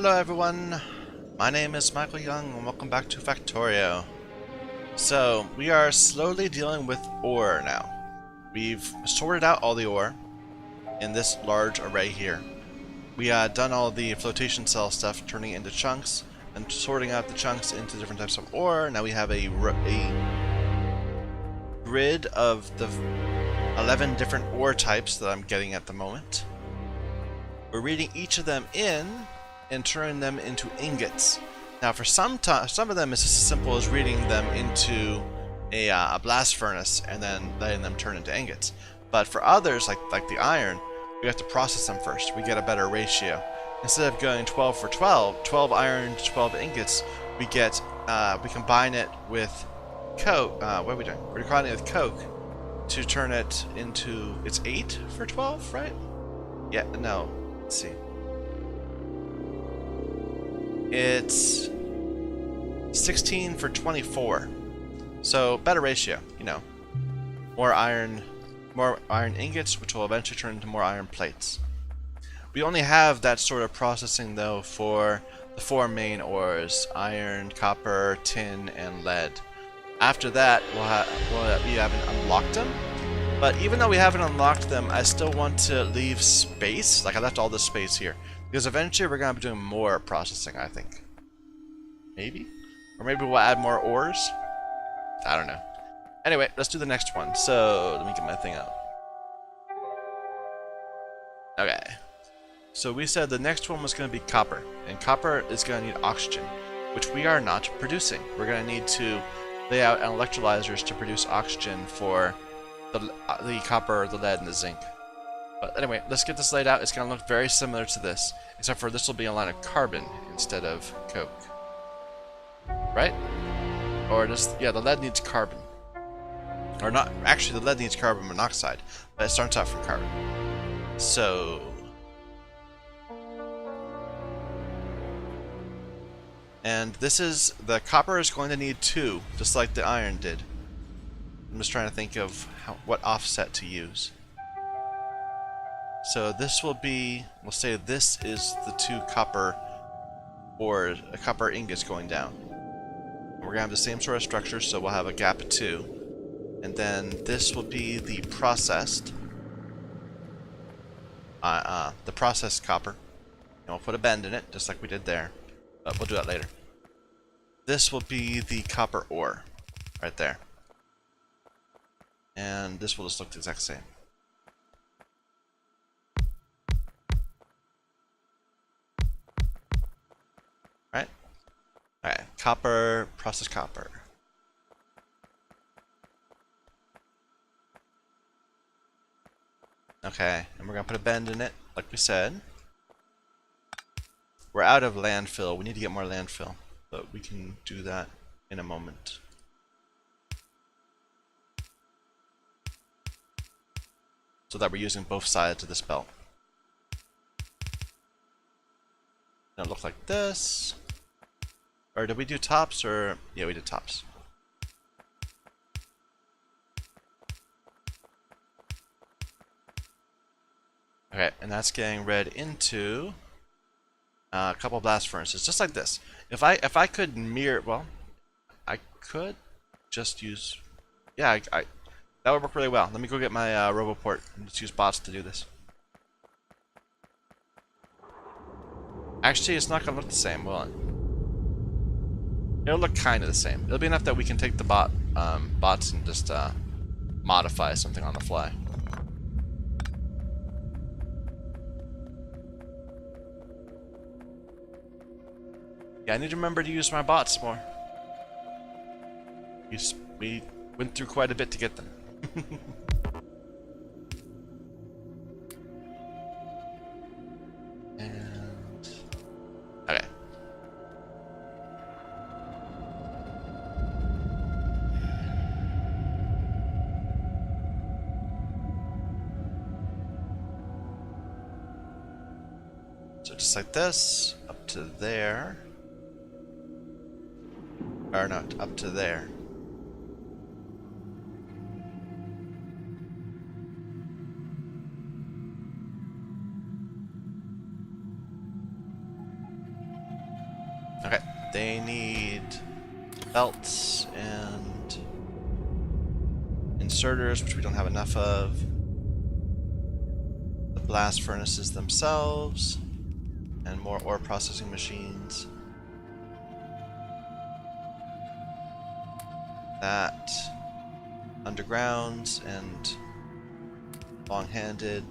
Hello everyone, my name is Michael Young and welcome back to Factorio. So, we are slowly dealing with ore now. We've sorted out all the ore in this large array here. We done all the flotation cell stuff, turning it into chunks, and sorting out the chunks into different types of ore. Now we have a grid of the 11 different ore types that I'm getting at the moment. We're reading each of them in and turning them into ingots. Now, for some of them, it's as simple as reading them into a blast furnace and then letting them turn into ingots. But for others, like the iron, we have to process them first. We get a better ratio. Instead of going 12 for 12, 12 iron to 12 ingots, we get we combine it with coke. What are we doing? We're combining it with coke to turn it into. It's 8 for 12, right? Yeah. No. Let's see. It's 16 for 24. So better ratio, you know. More iron ingots, which will eventually turn into more iron plates. We only have that sort of processing though for the 4 main ores: iron, copper, tin, and lead. After that, we haven't unlocked them. But even though we haven't unlocked them, I still want to leave space. Like, I left all this space here. Because eventually we're going to be doing more processing, I think. Maybe? Or maybe we'll add more ores? I don't know. Anyway, let's do the next one. So, let me get my thing out. Okay. So we said the next one was going to be copper. And copper is going to need oxygen, which we are not producing. We're going to need to lay out electrolyzers to produce oxygen for the copper, the lead, and the zinc. But anyway, let's get this laid out. It's going to look very similar to this, except for this will be a line of carbon instead of coke. Right? Or just, yeah, the lead needs carbon. Or not, actually the lead needs carbon monoxide, but it starts out from carbon. So... and this is, the copper is going to need 2, just like the iron did. I'm just trying to think of what offset to use. So this will be, we'll say this is the 2 copper copper ingots going down. And we're going to have the same sort of structure, so we'll have a gap of 2. And then this will be the processed copper. And we'll put a bend in it, just like we did there. But we'll do that later. This will be the copper ore, right there. And this will just look the exact same. Right? Alright, copper, processed copper. Okay, and we're going to put a bend in it, like we said. We're out of landfill. We need to get more landfill, but we can do that in a moment. So that we're using both sides of this belt. It'll look like this. Or did we do tops, or... yeah, we did tops. Okay, and that's getting read into a couple blast furnaces, just like this. If I could mirror, well, I could just use, yeah, that would work really well. Let me go get my RoboPort and just use bots to do this. Actually, it's not gonna look the same, will it? It'll look kind of the same. It'll be enough that we can take the bots and just modify something on the fly. Yeah, I need to remember to use my bots more. We went through quite a bit to get them. And... okay. So just like this, up to there. Or not, up to there. Okay, they need belts and inserters, which we don't have enough of. The blast furnaces themselves, and more ore processing machines. That, undergrounds and long-handed.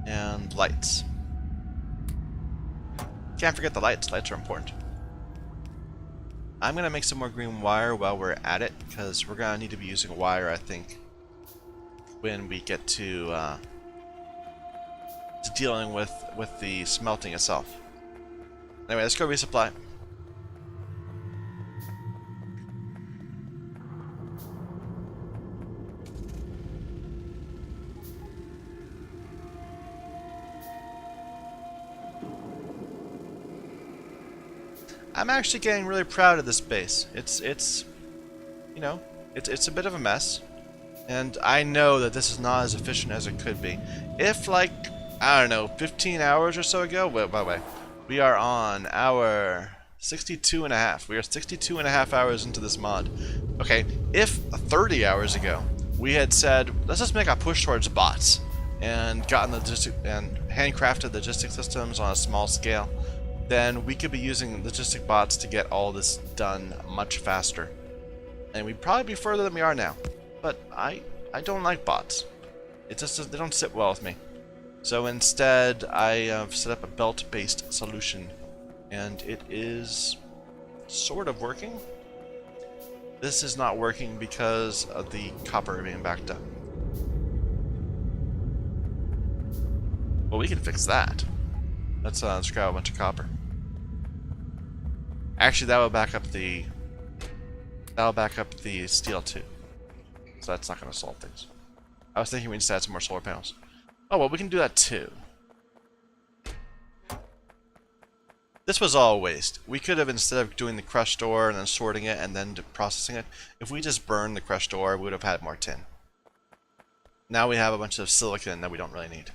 And lights. Can't forget the lights. Lights are important. I'm going to make some more green wire while we're at it, because we're going to need to be using wire, I think, when we get to dealing with the smelting itself. Anyway, let's go resupply. I'm actually getting really proud of this base. It's you know, it's a bit of a mess, and I know that this is not as efficient as it could be. If, like, I don't know, 15 hours or so ago, well, by the way, we are on hour 62 and a half. We are 62 and a half hours into this mod. Okay, if 30 hours ago we had said, let's just make a push towards bots, and gotten the and handcrafted logistic systems on a small scale, then we could be using logistic bots to get all this done much faster. And we'd probably be further than we are now. But I don't like bots. It just, they don't sit well with me. So instead, I have set up a belt-based solution, and it is sort of working. This is not working because of the copper being backed up. Well, we can fix that. Let's grab a bunch of copper. Actually, that will back up the steel too. So that's not going to solve things. I was thinking we just add some more solar panels. Oh well, we can do that too. This was all a waste. We could have, instead of doing the crushed ore and then sorting it and then processing it, if we just burned the crushed ore, we would have had more tin. Now we have a bunch of silicon that we don't really need.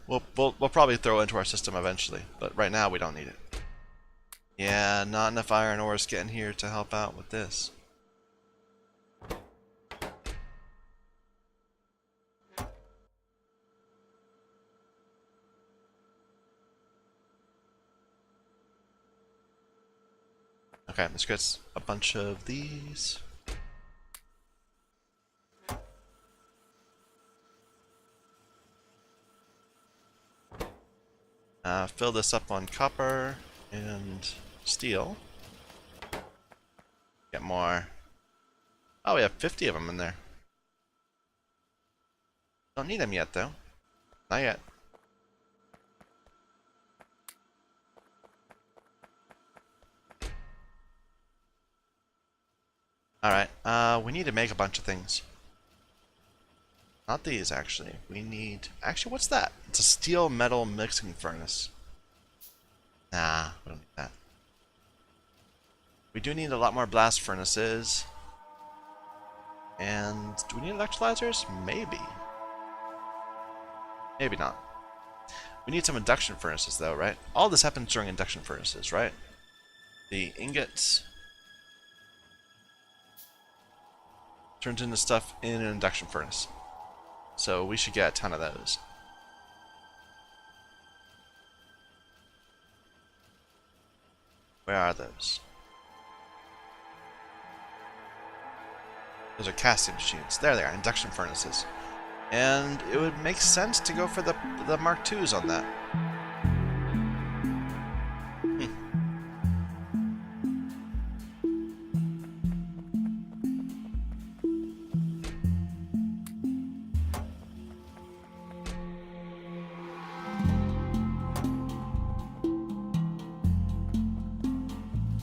We'll probably throw it into our system eventually, but right now we don't need it. Yeah, not enough iron ores getting here to help out with this. Okay, let's get a bunch of these. Fill this up on copper and steel. Get more. Oh, we have 50 of them in there. Don't need them yet, though. Not yet. Alright, we need to make a bunch of things. Not these, actually. We need... Actually, what's that? It's a steel metal mixing furnace. Nah, we don't need that. We do need a lot more blast furnaces. And do we need electrolyzers? Maybe. Maybe not. We need some induction furnaces, though, right? All this happens during induction furnaces, right? The ingots turns into stuff in an induction furnace. So we should get a ton of those. Where are those? Those are casting machines. There they are, induction furnaces. And it would make sense to go for the Mark IIs on that.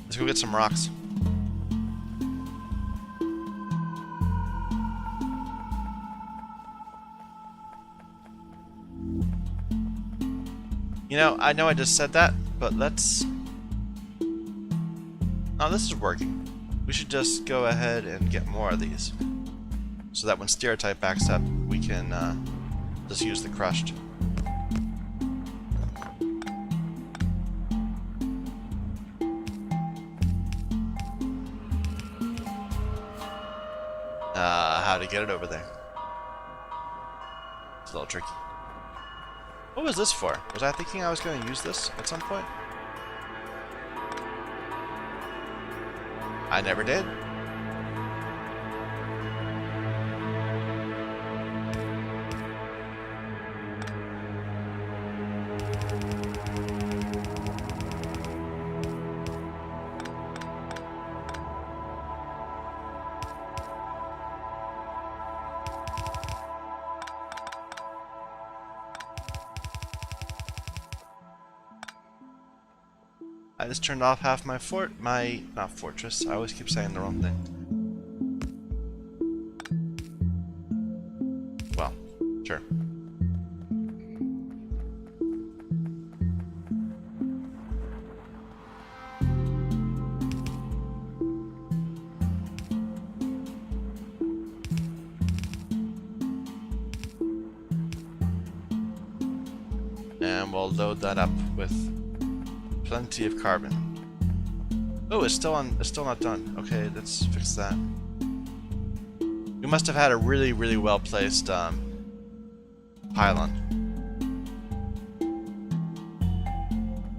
Let's go get some rocks. You know I just said that, but let's Oh, this is working. We should just go ahead and get more of these, so that when stereotype backs up, we can just use the crushed. How to get it over there. It's a little tricky. What was this for? Was I thinking I was going to use this at some point? I never did. I just turned off half my not fortress. I always keep saying the wrong thing. Well, sure. And we'll load that up with plenty of carbon. Oh, it's still not done. Okay, let's fix that. We must have had a really, really well placed pylon.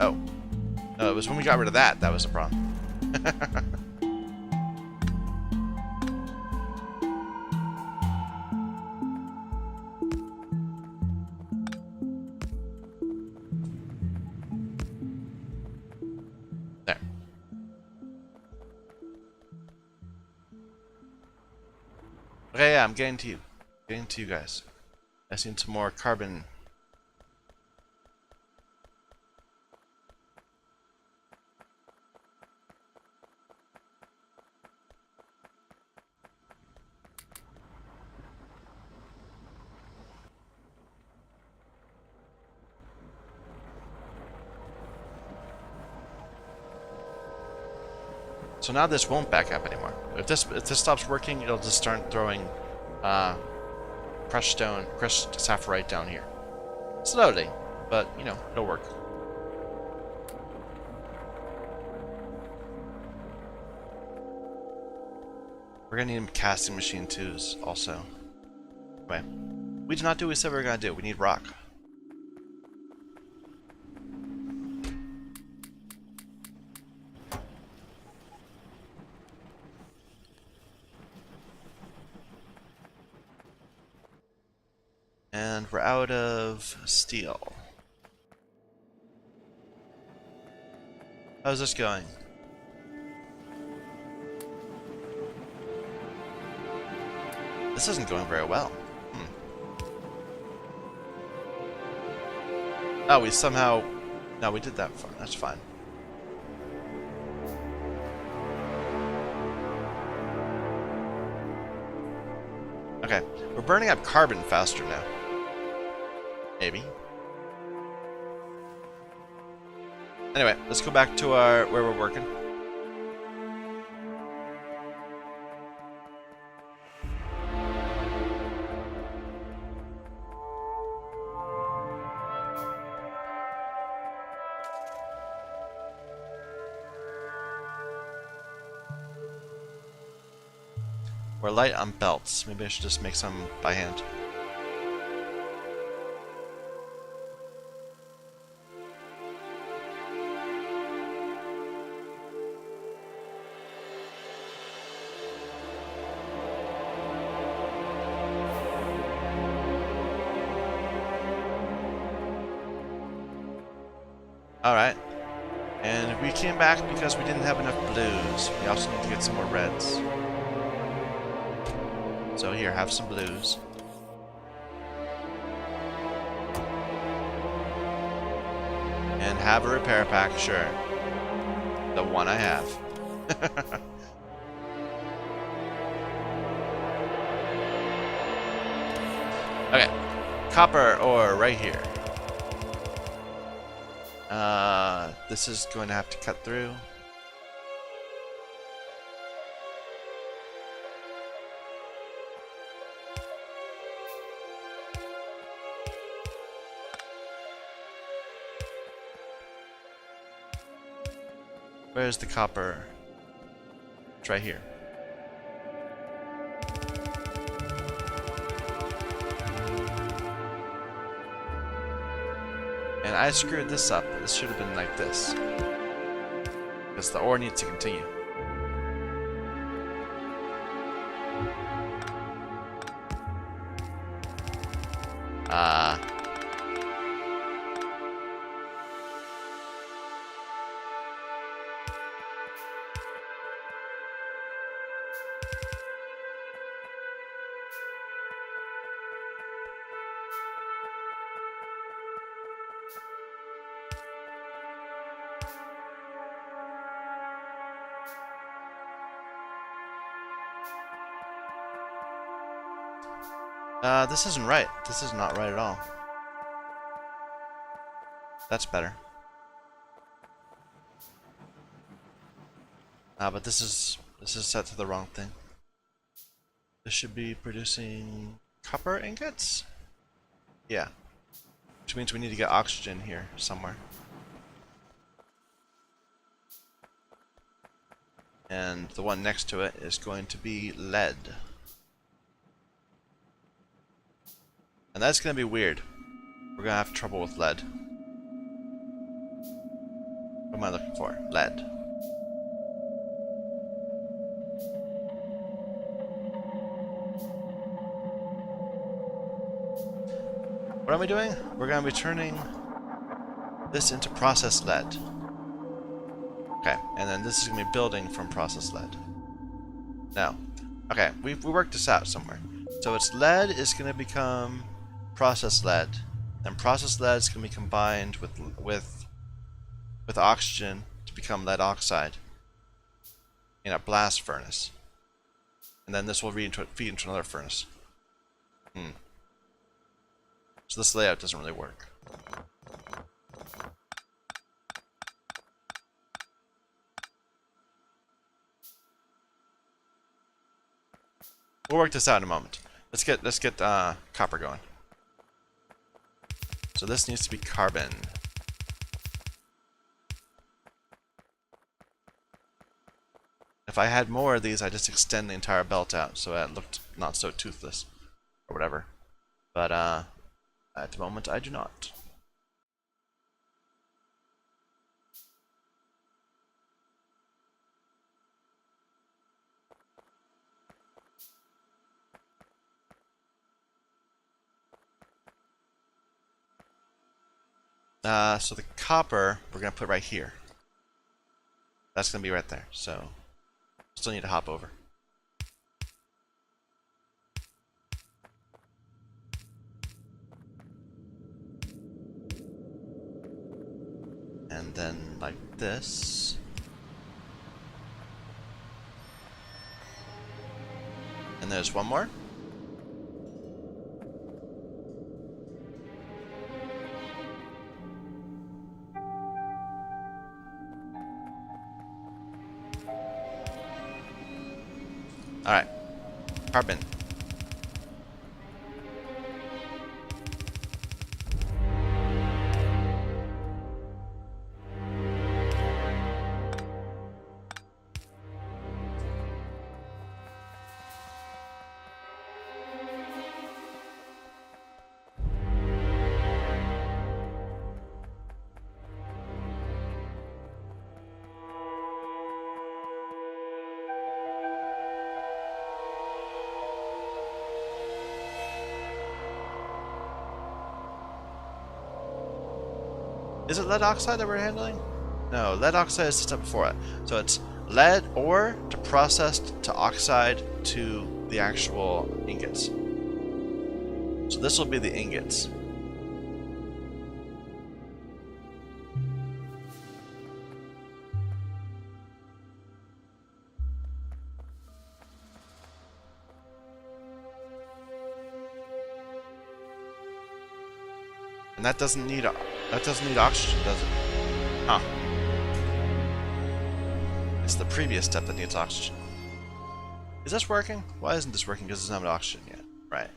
Oh. No, it was when we got rid of that was the problem. There. Okay, yeah, I'm getting to you. Getting to you guys. I seen some more carbon. So now this won't back up anymore. If this stops working, it'll just start throwing crushed sapphirite down here. Slowly, but you know, it'll work. We're gonna need casting machine twos also. Anyway, we did not do what we said we were gonna do. We need rock. And we're out of steel. How's this going? This isn't going very well. Oh, we somehow... No, we did that far. That's fine. Okay, we're burning up carbon faster now. Maybe. Anyway, let's go back to where we're working. We're light on belts. Maybe I should just make some by hand. Alright. And we came back because we didn't have enough blues. We also need to get some more reds. So here, have some blues. And have a repair pack, sure. The one I have. Okay. Copper ore right here. This is going to have to cut through. Where's the copper? It's right here. And I screwed this up. This should have been like this. Because the ore needs to continue. This isn't right. This is not right at all. That's better. But this is set to the wrong thing. This should be producing copper ingots? Yeah. Which means we need to get oxygen here somewhere. And the one next to it is going to be lead. And that's going to be weird. We're going to have trouble with lead. What am I looking for? Lead. What am I doing? We're going to be turning this into processed lead. Okay, and then this is going to be building from processed lead. Now, okay, we worked this out somewhere. So it's lead is going to become processed lead, and processed lead is going to be combined with oxygen to become lead oxide in a blast furnace, and then this will feed into another furnace. So this layout doesn't really work. We'll work this out in a moment. Let's get copper going. So this needs to be carbon. If I had more of these, I'd just extend the entire belt out so it looked not so toothless or whatever. But at the moment, I do not. So the copper we're gonna put right here. That's gonna be right there. So still need to hop over. And then like this. And there's one more. Alright. Carbon. Is it lead oxide that we're handling? No, lead oxide is the step before it. So it's lead ore to processed to oxide to the actual ingots. So this will be the ingots. And that doesn't need oxygen, does it? Huh. It's the previous step that needs oxygen. Is this working? Why isn't this working? Because it doesn't have oxygen yet. Right.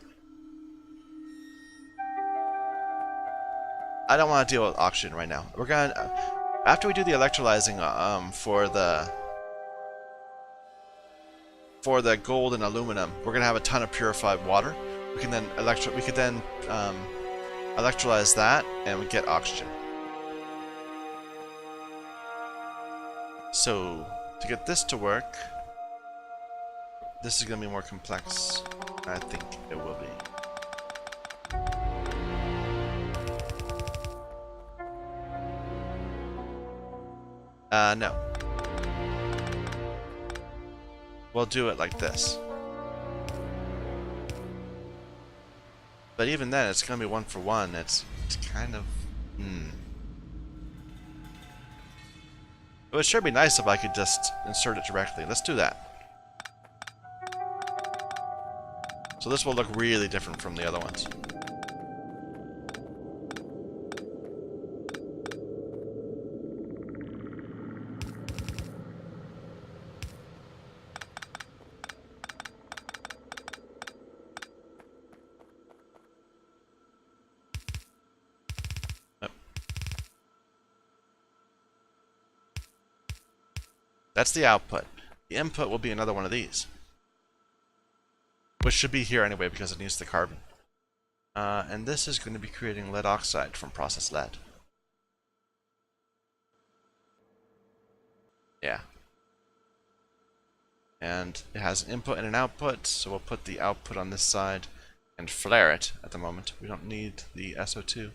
I don't want to deal with oxygen right now. After we do the electrolyzing for the gold and aluminum, we're gonna have a ton of purified water. We can then electrolyze that, and we get oxygen. So to get this to work, this is gonna be more complex. I think it will be. No. We'll do it like this. But even then, it's gonna be 1 for 1. It's kind of... It would sure be nice if I could just insert it directly. Let's do that. So this will look really different from the other ones. That's the output. The input will be another one of these. Which should be here anyway because it needs the carbon. And this is going to be creating lead oxide from processed lead. Yeah. And it has an input and an output, so we'll put the output on this side and flare it at the moment. We don't need the SO2.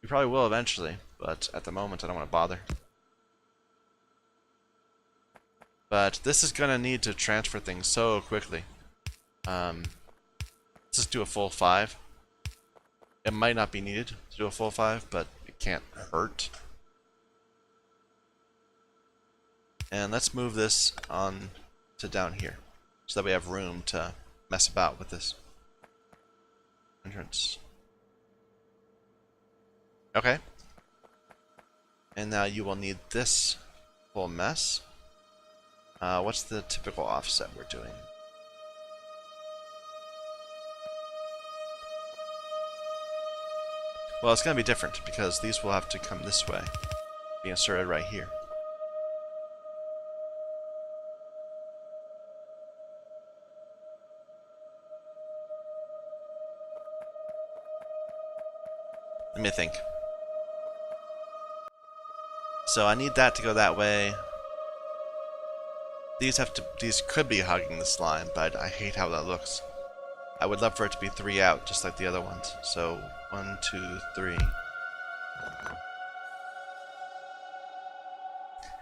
We probably will eventually, but at the moment I don't want to bother. But this is going to need to transfer things so quickly. Let's just do a full 5. It might not be needed to do a full 5, but it can't hurt. And let's move this on to down here, so that we have room to mess about with this entrance. Okay. And now you will need this whole mess. What's the typical offset we're doing? Well, it's going to be different because these will have to come this way, be inserted right here. Let me think. So I need that to go that way. These could be hugging this line, but I hate how that looks. I would love for it to be 3 out, just like the other ones. So 1, 2, 3.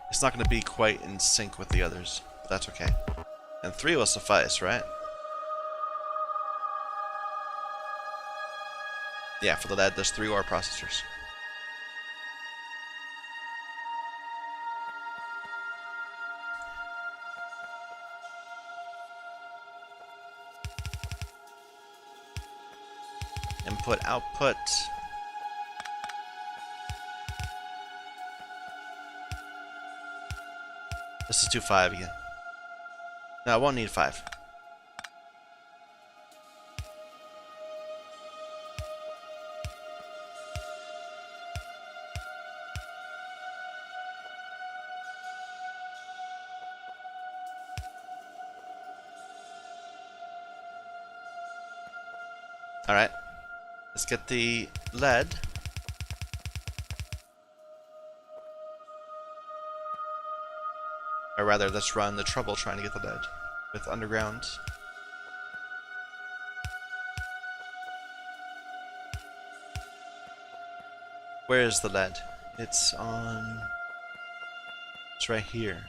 It's not going to be quite in sync with the others, but that's okay. And 3 will suffice, right? Yeah, for the lead, there's 3 ore processors. Input, output. This is 5 again. No, I won't need 5. Alright. Let's get the lead. Or rather, let's run the trouble trying to get the lead with underground. Where is the lead? It's right here.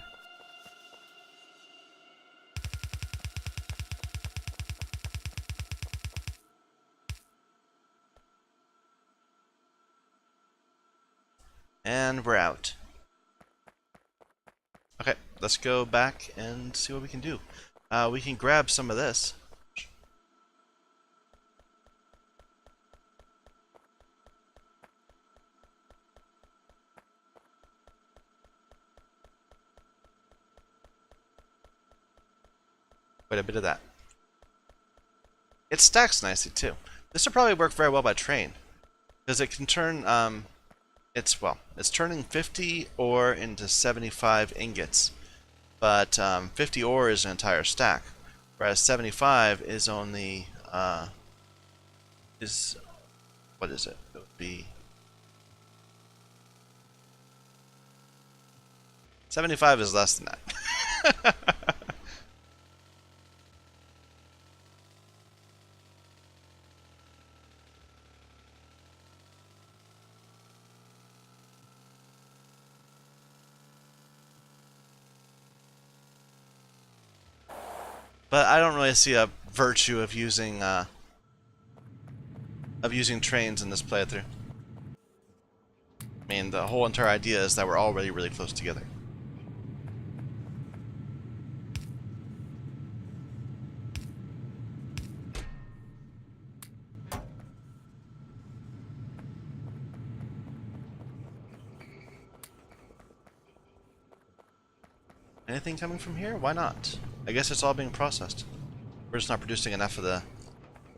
And we're out. Okay, let's go back and see what we can do. We can grab some of this. Quite a bit of that. It stacks nicely too. This will probably work very well by train, because it can turn it's turning 50 ore into 75 ingots, but 50 ore is an entire stack, whereas 75 is only is what is it? It would be 75 is less than that. But I don't really see a virtue of using trains in this playthrough. I mean, the whole entire idea is that we're already really close together. Anything coming from here? Why not? I guess it's all being processed. We're just not producing enough of the...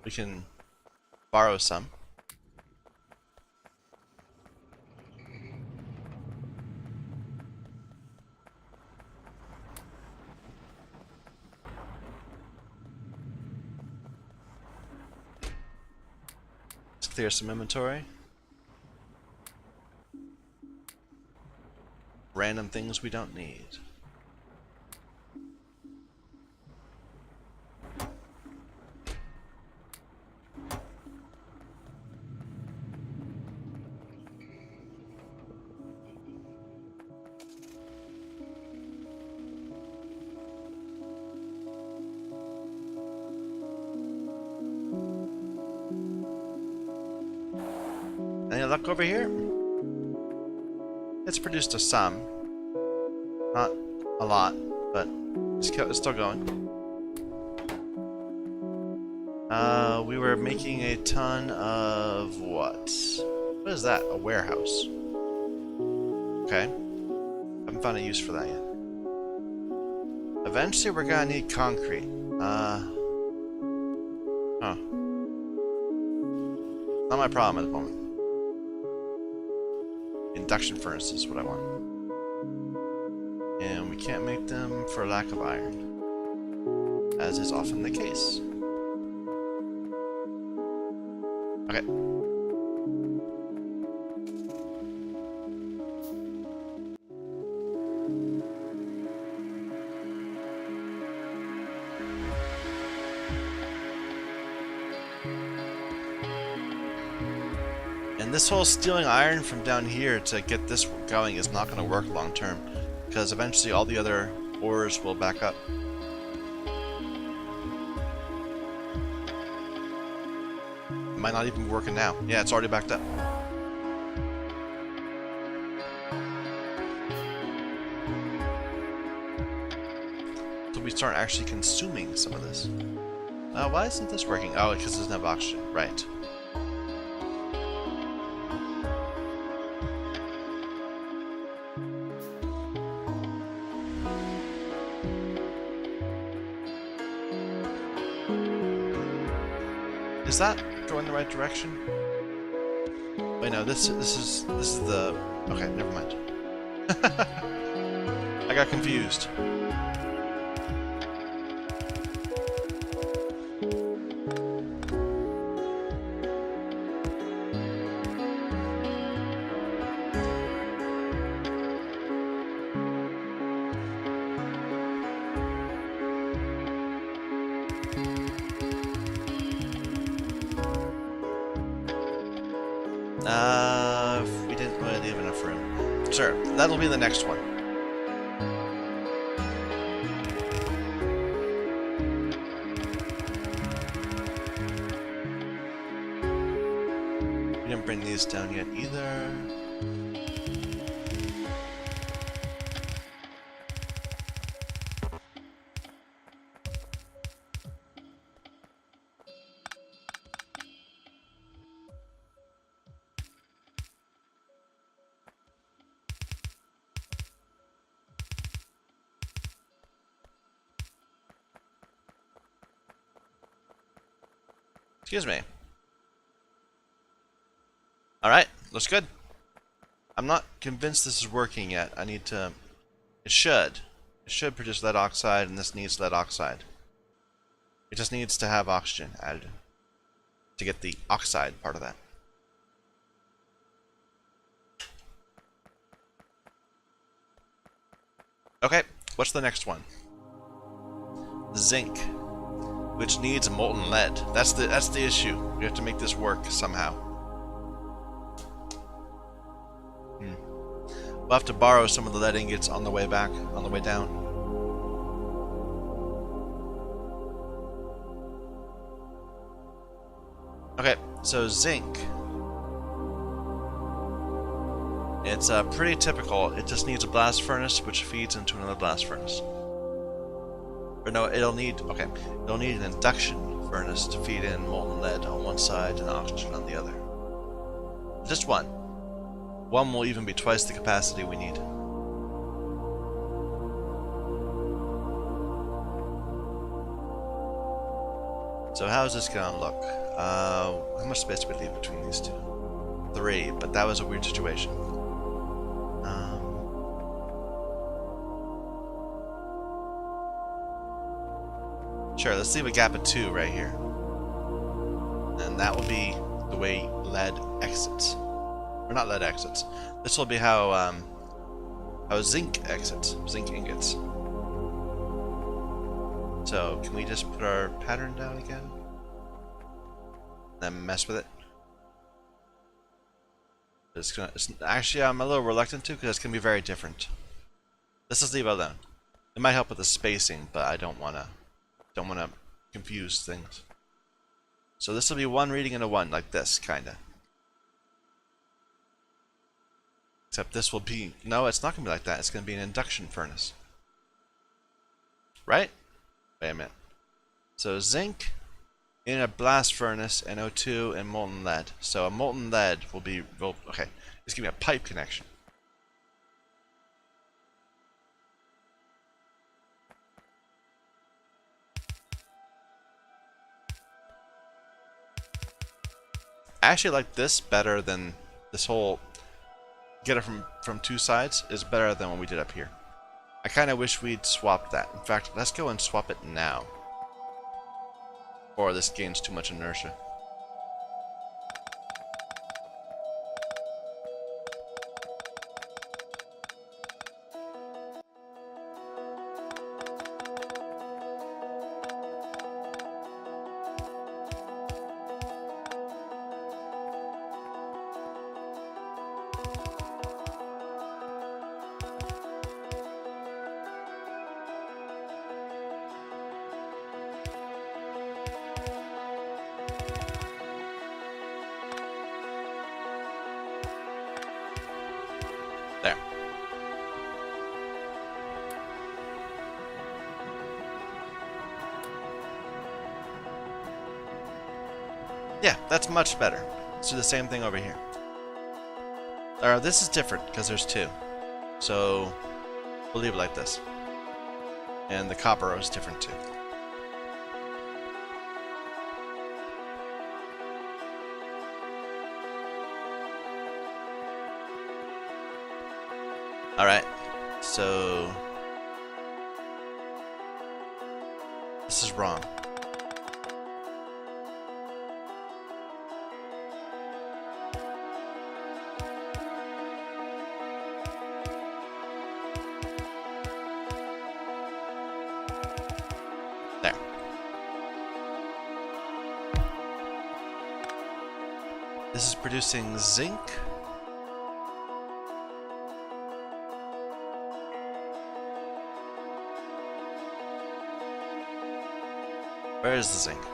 We can borrow some. Let's clear some inventory. Random things we don't need. Any luck over here? It's produced a sum. Not a lot, but it's still going. We were making a ton of what? What is that? A warehouse. Okay. Haven't found a use for that yet. Eventually we're gonna need concrete. Not my problem at the moment. Induction furnace is what I want. And we can't make them for lack of iron, as is often the case. Okay. And this whole stealing iron from down here to get this going is not going to work long term, because eventually all the other ores will back up. It might not even be working now. Yeah, it's already backed up. So we start actually consuming some of this. Why isn't this working? Oh, because it doesn't have oxygen. Right. Is that going the right direction? Wait, no. This is the. Okay, never mind. I got confused. We didn't really leave enough room. Sure, that'll be the next one. We didn't bring these down yet either. Excuse me. Alright, looks good. I'm not convinced this is working yet. I need to... It should. It should produce lead oxide, and this needs lead oxide. It just needs to have oxygen added to get the oxide part of that. Okay, what's the next one? Zinc, which needs molten lead. That's the issue. We have to make this work somehow. We'll have to borrow some of the lead ingots on the way back, on the way down. Okay, so zinc. It's pretty typical. It just needs a blast furnace, which feeds into another blast furnace. Or no, it'll need an induction furnace to feed in molten lead on one side and oxygen on the other. Just one. One will even be twice the capacity we need. So how is this gonna look? How much space do we leave between these two? 3, but that was a weird situation. Sure, let's leave a gap of 2 right here. And that will be the way lead exits. Or not lead exits. This will be how zinc exits. Zinc ingots. So, can we just put our pattern down again? Then mess with it? Actually, I'm a little reluctant to, because it's going to be very different. Let's just leave it alone. It might help with the spacing, but I don't want to confuse things. So this will be 1 reading into 1, like this, kinda. Except this will be... No, it's not going to be like that. It's going to be an induction furnace. Right? Wait a minute. So zinc in a blast furnace and O2 and molten lead. So a molten lead will be... okay, it's going to be a pipe connection. I actually like this better than this whole get it from 2 sides is better than what we did up here. I kind of wish we'd swapped that. In fact, let's go and swap it now. Or this gains too much inertia. There. Yeah, that's much better. Let's do the same thing over here. This is different because there's 2. So we'll leave it like this. And the copper is different too. Alright, so this is wrong. There. This is producing zinc. Where is the zinc?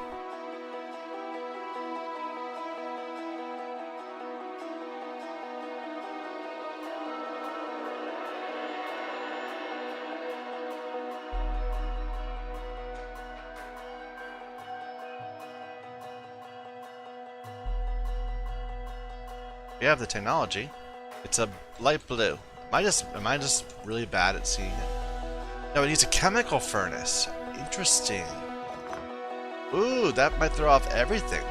We have the technology. It's a light blue. Am I just really bad at seeing it? No, it needs a chemical furnace. Interesting. Ooh, that might throw off everything.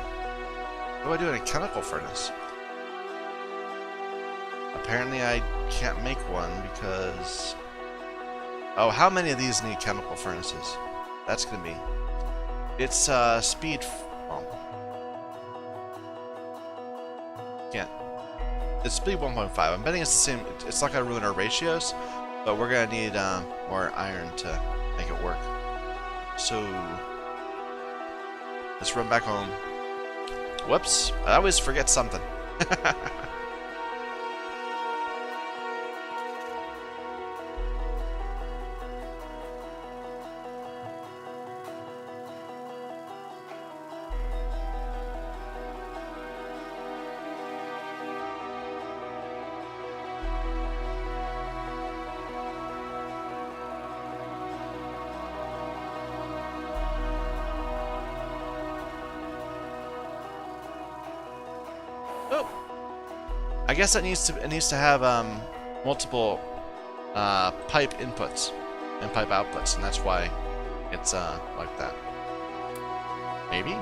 What do I do in a chemical furnace? A apparently I can't make one because... Oh, how many of these need chemical furnaces? That's gonna be... It's, speed... Well... Can't... It's speed 1.5. I'm betting it's the same... It's not gonna ruin our ratios, but we're gonna need, more iron to make it work. So... Let's run back home. Whoops. I always forget something. Oh, I guess it needs to have multiple pipe inputs and pipe outputs, and that's why it's like that. Maybe.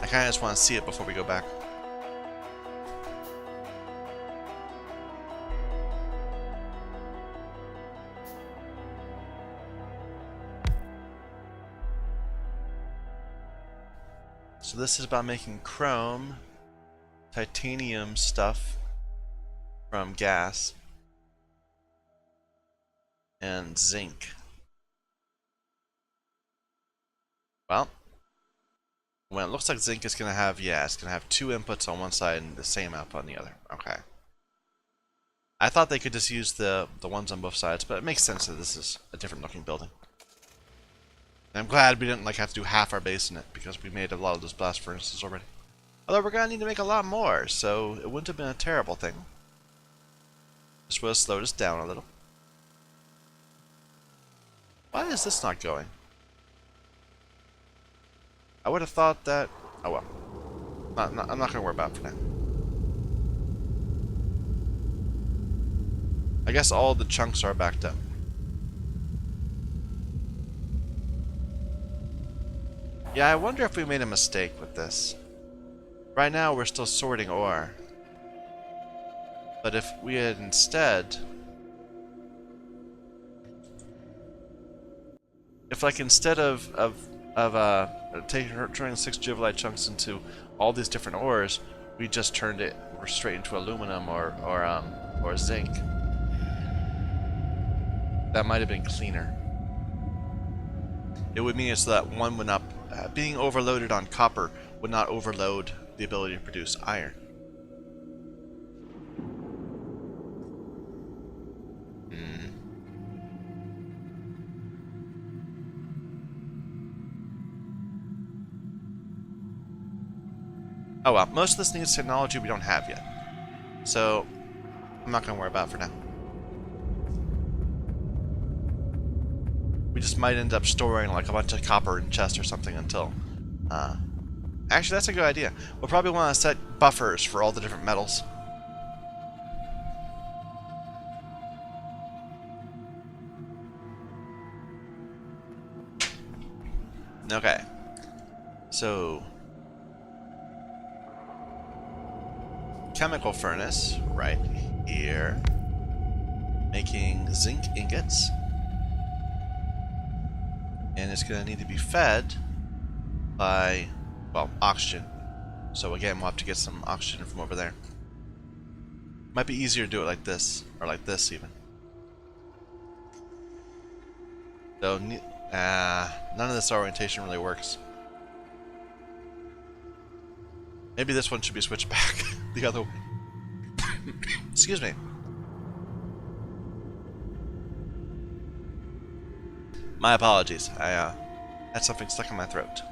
I kind of just want to see it before we go back. So this is about making chrome, titanium stuff from gas, and zinc. Well, when it looks like zinc is going to have, yeah, it's going to have two inputs on one side and the same output on the other. Okay. I thought they could just use the ones on both sides, but it makes sense that this is a different looking building. And I'm glad we didn't like have to do half our base in it, because we made a lot of those blast furnaces already. Although we're going to need to make a lot more, so it wouldn't have been a terrible thing. This would have slowed us down a little. Why is this not going? I would have thought that... Oh well. I'm not going to worry about it for now. I guess all the chunks are backed up. Yeah, I wonder if we made a mistake with this. Right now we're still sorting ore. But if we had instead... If like instead of turning 6 Jivolite chunks into all these different ores, we just turned it straight into aluminum or zinc. That might have been cleaner. It would mean so that one would not... being overloaded on copper would not overload the ability to produce iron. Oh well, most of this needs technology we don't have yet. So, I'm not going to worry about it for now. We just might end up storing like a bunch of copper in chests or something until... Actually, that's a good idea. We'll probably want to set buffers for all the different metals. Okay. So... Chemical furnace right here. Making zinc ingots. And it's going to need to be fed by, well, oxygen. So again, we'll have to get some oxygen from over there. Might be easier to do it like this, or like this even. So, none of this orientation really works. Maybe this one should be switched back the other way. Excuse me. My apologies. I had something stuck in my throat.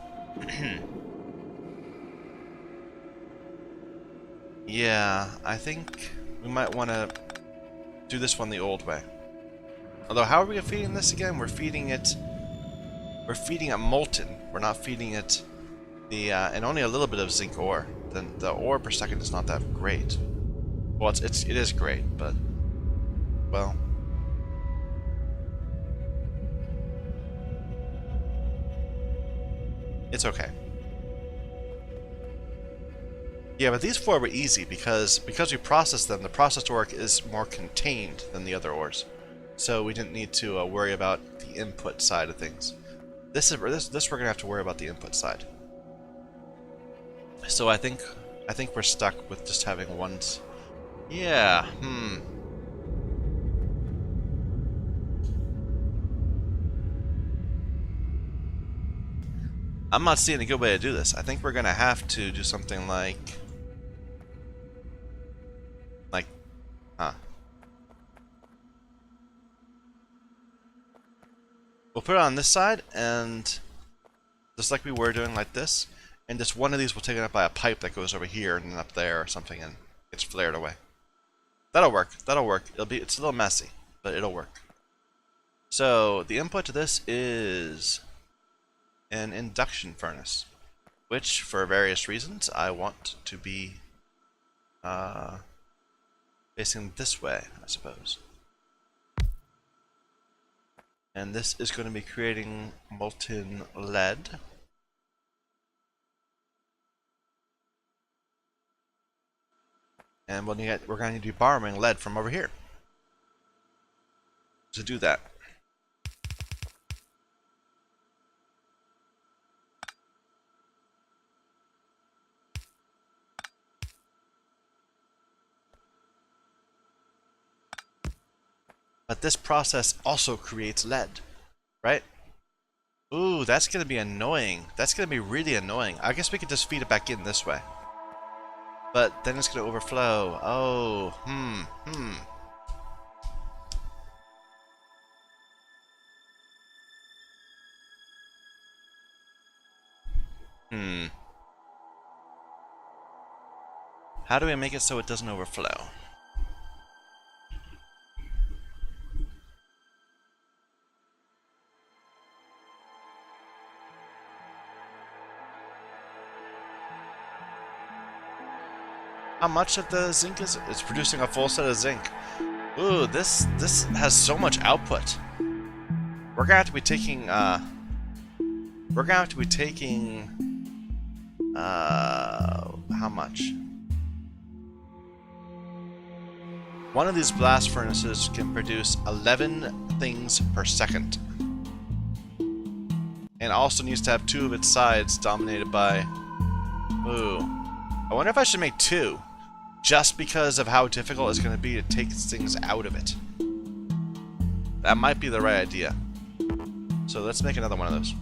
Yeah, I think we might want to do this one the old way. Although, how are we feeding this again? We're feeding it molten. We're not feeding it the and only a little bit of zinc ore. Then the ore per second is not that great. Well, it is great, but well, it's okay. Yeah, but these four were easy because we processed them. The processed ore is more contained than the other ores, so we didn't need to worry about the input side of things. This we're gonna have to worry about the input side. So I think we're stuck with just having one. Yeah. I'm not seeing a good way to do this. I think we're gonna have to do something like, huh? We'll put it on this side, and just like we were doing, like this, and just one of these will take it up by a pipe that goes over here and then up there or something, and gets flared away. That'll work. That'll work. It's a little messy, but it'll work. So the input to this is an induction furnace, which for various reasons I want to be facing this way, I suppose. And this is going to be creating molten lead. And we're going to need to be borrowing lead from over here to do that. But this process also creates lead, right? Ooh, that's going to be annoying. That's going to be really annoying. I guess we could just feed it back in this way. But then it's going to overflow. Oh, How do we make it so it doesn't overflow? How much of the zinc is it? It's producing a full set of zinc. Ooh, this has so much output. We're gonna have to be taking how much? One of these blast furnaces can produce 11 things per second. And also needs to have 2 of its sides dominated by... Ooh. I wonder if I should make 2. Just because of how difficult it's going to be to take things out of it. That might be the right idea. So let's make another one of those.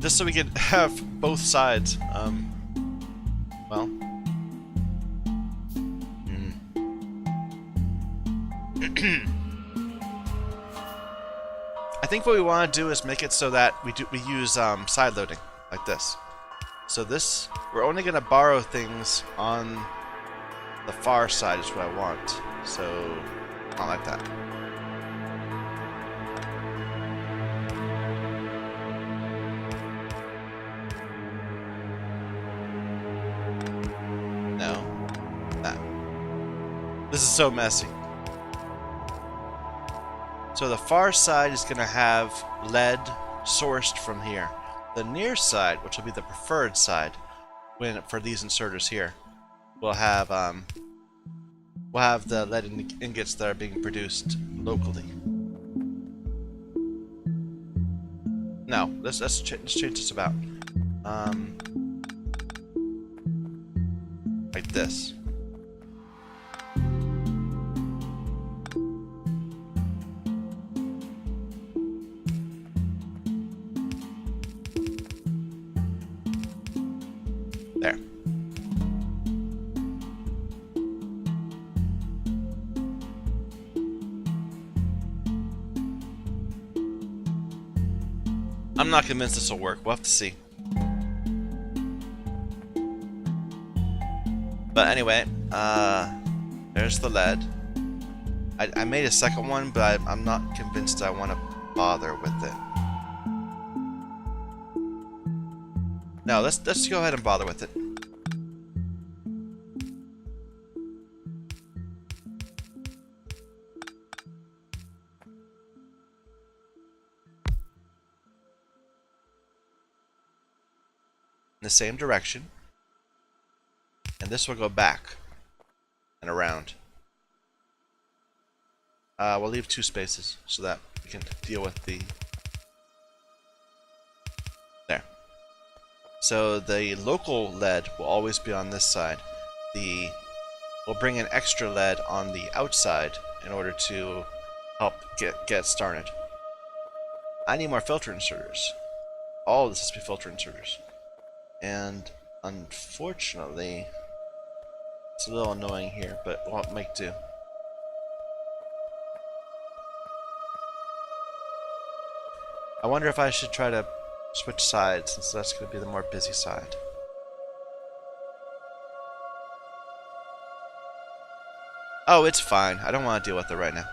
Just so we can have both sides. Well. I think what we want to do is make it so that we use side loading like this. So this, we're only going to borrow things on the far side is what I want. So not like that. No. That. This is so messy. So the far side is going to have lead sourced from here. The near side, which will be the preferred side, for these inserters here, will have the lead ingots that are being produced locally. No, let's change this about. Like this. There. I'm not convinced this will work. We'll have to see. But anyway, there's the lead. I made a second one, but I'm not convinced I want to bother with it. No, let's go ahead and bother with it. In the same direction, and this will go back and around. We'll leave 2 spaces so that we can deal with the... There. So the local lead will always be on this side. We'll bring in extra lead on the outside in order to help get started. I need more filter inserters. All of this has to be filter inserters. And unfortunately, it's a little annoying here, but we'll make do. I wonder if I should try to switch sides, since that's going to be the more busy side. Oh, it's fine. I don't want to deal with it right now.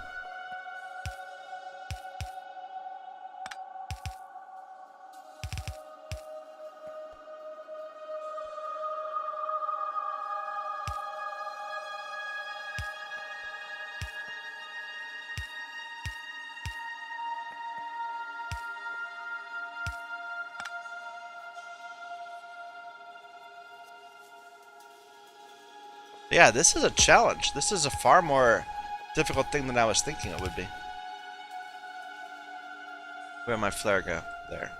Yeah, this is a challenge. This is a far more difficult thing than I was thinking it would be. Where'd my flare go? There.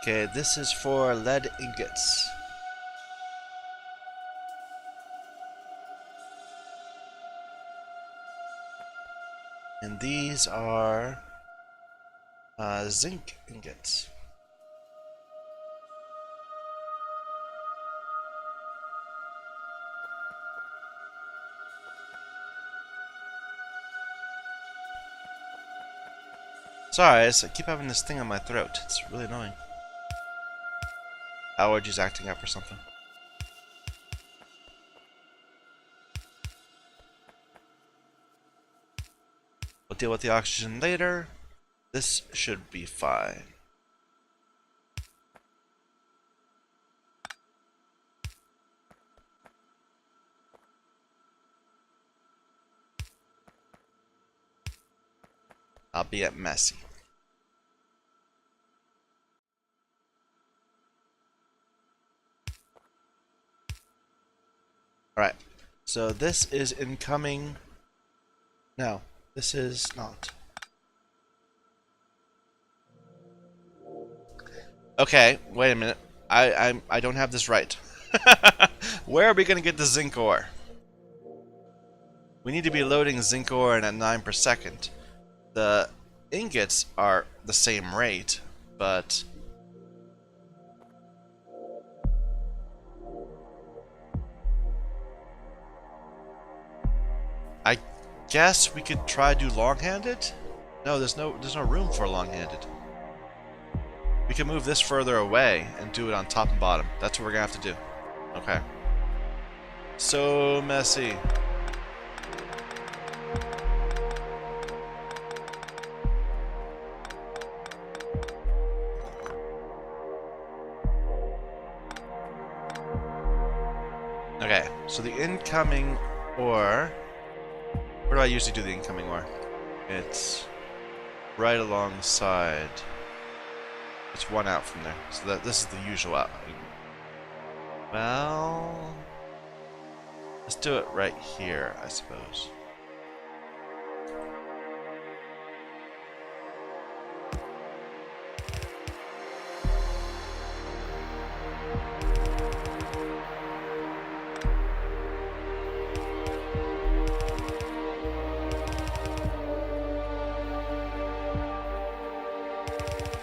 Okay, this is for lead ingots. And these are zinc ingots. Sorry, I keep having this thing on my throat. It's really annoying. Allergies acting up or something. We'll deal with the oxygen later. This should be fine. Albeit messy. Alright, so this is incoming. No, this is not. Okay, wait a minute. I don't have this right. Where are we gonna get the zinc ore? We need to be loading zinc ore in at 9 per second. The ingots are the same rate, but I guess we could try to do long-handed? No, there's no room for long-handed. We can move this further away and do it on top and bottom. That's what we're gonna have to do. Okay. So messy. Okay, so the incoming ore... Where do I usually do the incoming ore? It's right alongside. It's one out from there. So this is the usual out. Well... Let's do it right here, I suppose.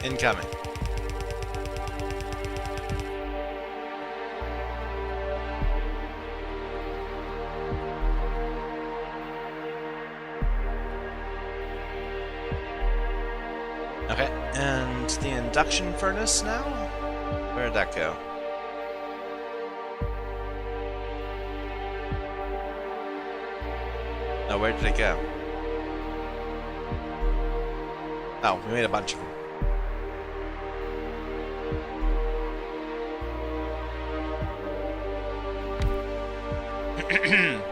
Incoming. Okay, and the induction furnace now? Where did that go? Now, where did it go? Oh, we made a bunch of them.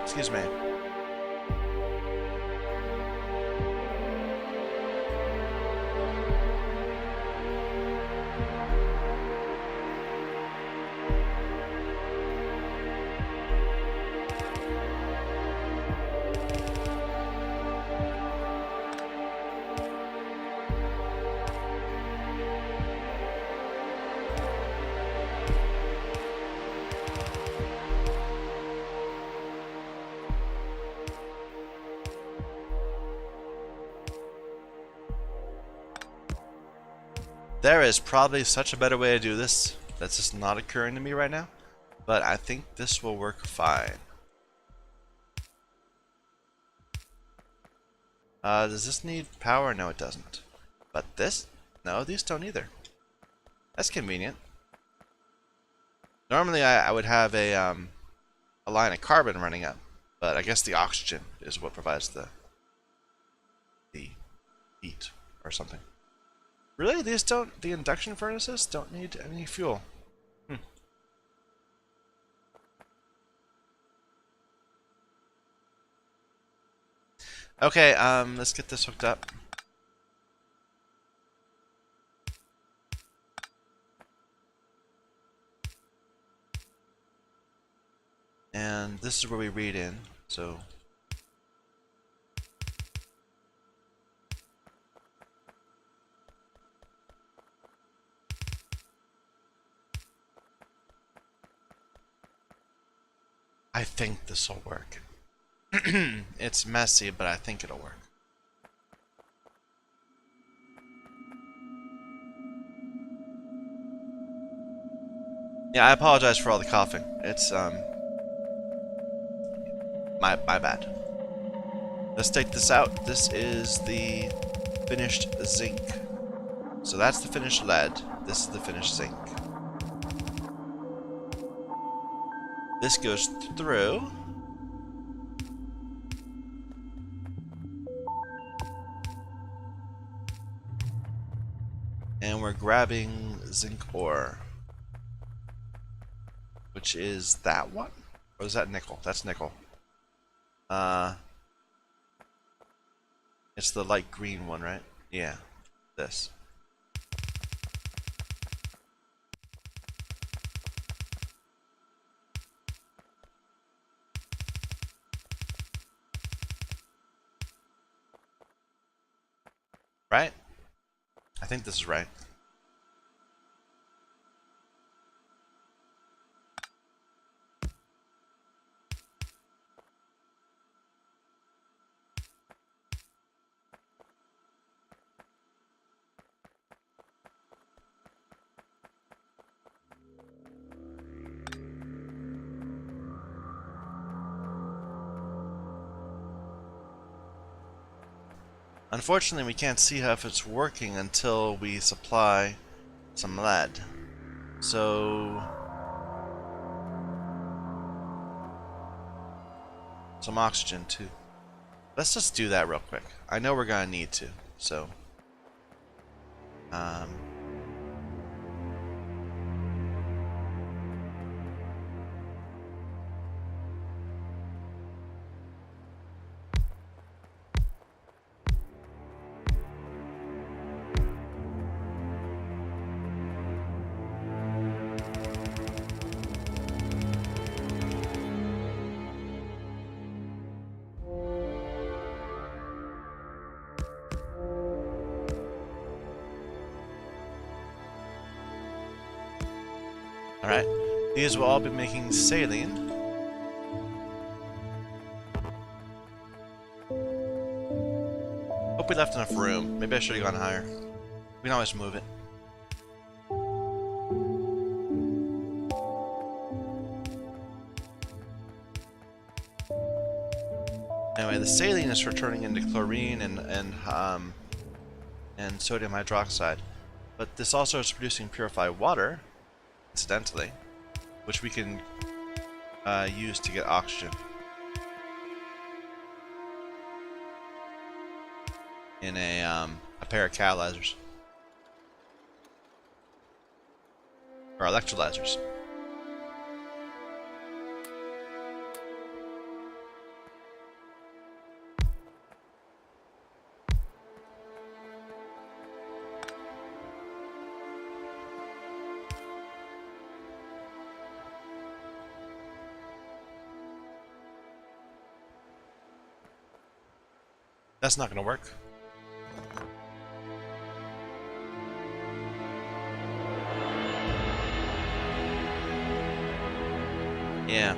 Excuse me. There is probably such a better way to do this that's just not occurring to me right now, but I think this will work fine. Does this need power? No, it doesn't. But this? No, these don't either. That's convenient. Normally I would have a line of carbon running up, but I guess the oxygen is what provides the heat or something. Really? These don't, the induction furnaces don't need any fuel. Okay, let's get this hooked up. And this is where we read in, so I think this will work. It's messy, but I think it'll work. Yeah, I apologize for all the coughing. It's my bad. Let's take this out. This is the finished zinc. So that's the finished lead. This is the finished zinc. This goes through. And we're grabbing zinc ore. Which is that one? Or is that nickel? That's nickel. It's the light green one, right? Yeah. This. Right? I think this is right. Unfortunately, we can't see how if it's working until we supply some lead. So some oxygen too. Let's just do that real quick. I know we're gonna need to, so alright. These will all be making saline. Hope we left enough room. Maybe I should have gone higher. We can always move it. Anyway, the saline is for turning into chlorine and sodium hydroxide. But this also is producing purified water, incidentally, which we can use to get oxygen. in a pair of catalyzers. Or electrolyzers. That's not going to work. Yeah.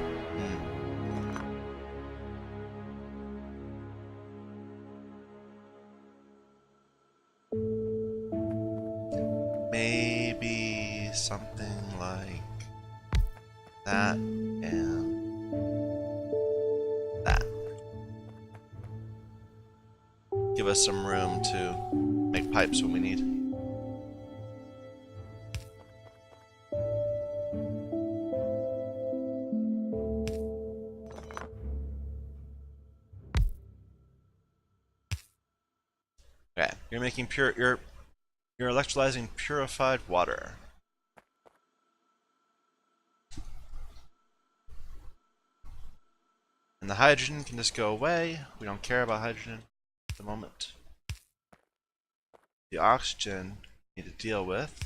Maybe something like that and that. Give us some room to make pipes when we need. Okay, you're making you're electrolyzing purified water. And the hydrogen can just go away. We don't care about hydrogen at the moment. The oxygen we need to deal with.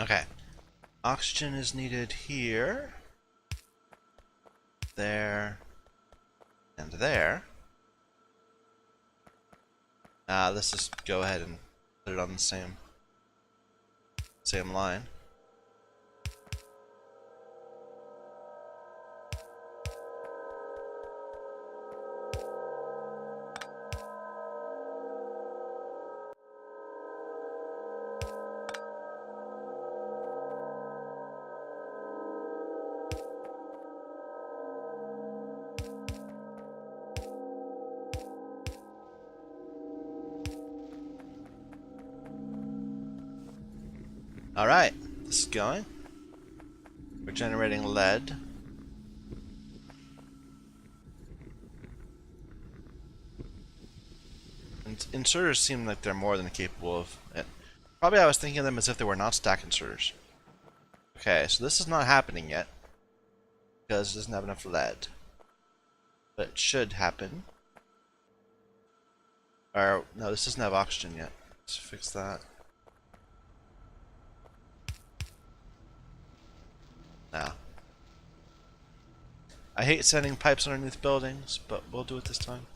Okay. Oxygen is needed here, there, and there. Let's just go ahead and put it on the same line. Alright, this is going. We're generating lead. And inserters seem like they're more than capable of it. Probably I was thinking of them as if they were not stack inserters. Okay, so this is not happening yet, because it doesn't have enough lead. But it should happen. Or, no, this doesn't have oxygen yet. Let's fix that. Now, I hate sending pipes underneath buildings, but we'll do it this time.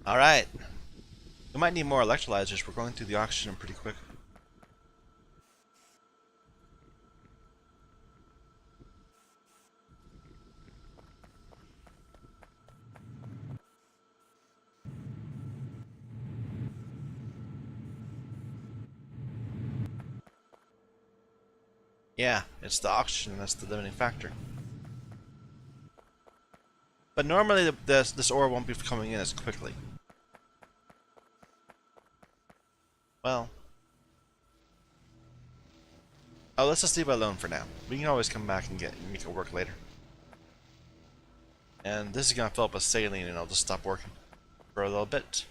Alright. We might need more electrolyzers. We're going through the oxygen pretty quick. Yeah, it's the oxygen that's the limiting factor. But normally this ore won't be coming in as quickly. Well. Oh, let's just leave it alone for now. We can always come back and make it work later. And this is going to fill up with saline and I'll just stop working for a little bit.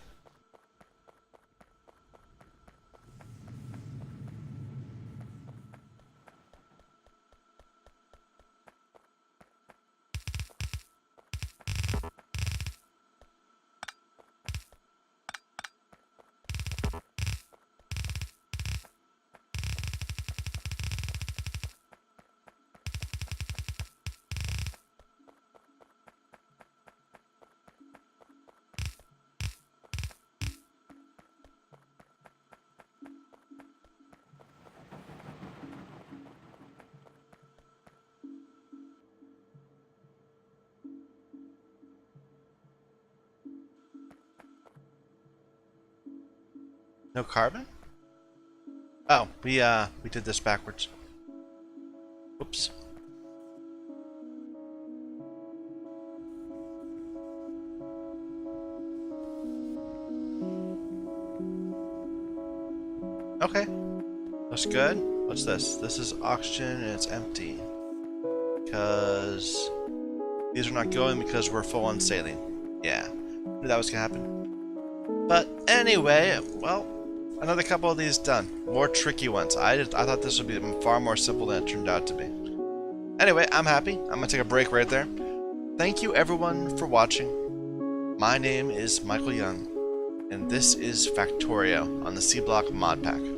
No carbon? Oh, we did this backwards. Oops. Okay. Looks good. What's this? This is oxygen and it's empty. Because these are not going because we're full on sailing. Yeah. Knew that was gonna happen. But anyway, well, another couple of these done. More tricky ones. I thought this would be far more simple than it turned out to be. Anyway, I'm happy. I'm gonna take a break right there. Thank you everyone for watching. My name is Michael Young, and this is Factorio on the Sea Block Modpack.